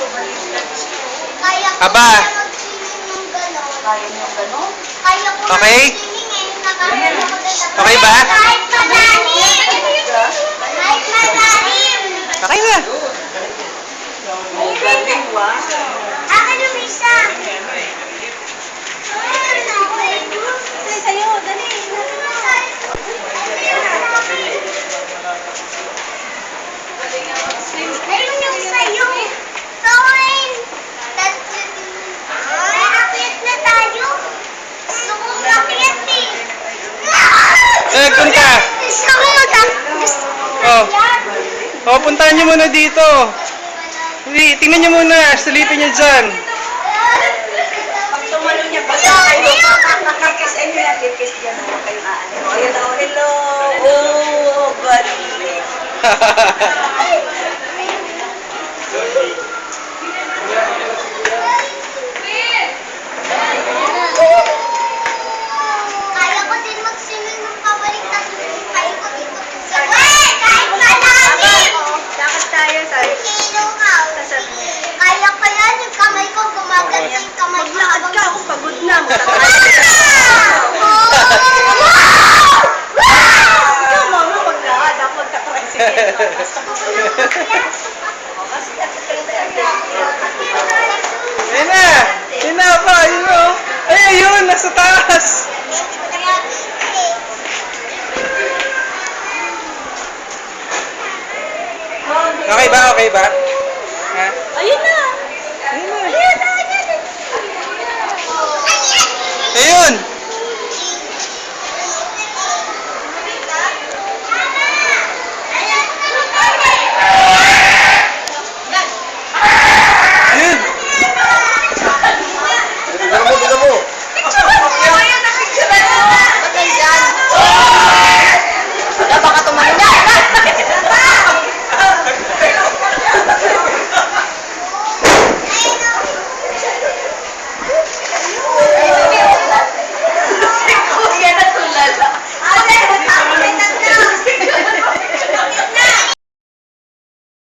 Kaya ko Aba. mag-swimming ng gano'n. Kaya niyo gano'n? Kaya ko Okay? mag-swimming eh. Nakakaya ko na Okay ba? Kahit malalim! Kahit malalim! Okay na. Ang galing, wow. Akin yung isa. Sa'yo, dali. Ayun yung sa'yo. Soin! Ay, akyat na tayo. Gusto kong akyat eh. Doon ka. Gusto ko gusto Oh. Oh, puntahan niyo muna dito. Hindi, tingnan niyo muna. Silipin niyo dyan. Pag tumalo niya, basta kayo. Kiss, ay nila, kiss yan. Huwag kayong aano. Hello, hello. Oh, galing. Kaya ko din mag-swimming ng pabalik tapos paikot-ikot sa kahit malalim! Lakad tayo, tayo. Kinuhaw. Kaya ko yan, yung kamay ko gumagat yung kamay ko. Maglakad ka, ako pagod na. Ikaw, mama, maglakad. Ako magka-tricycle. Ayun na. Ayun na pa. Ayun o. Ay, ayun. Nasa taas. Okay ba? Okay ba? Ha? Ayun na.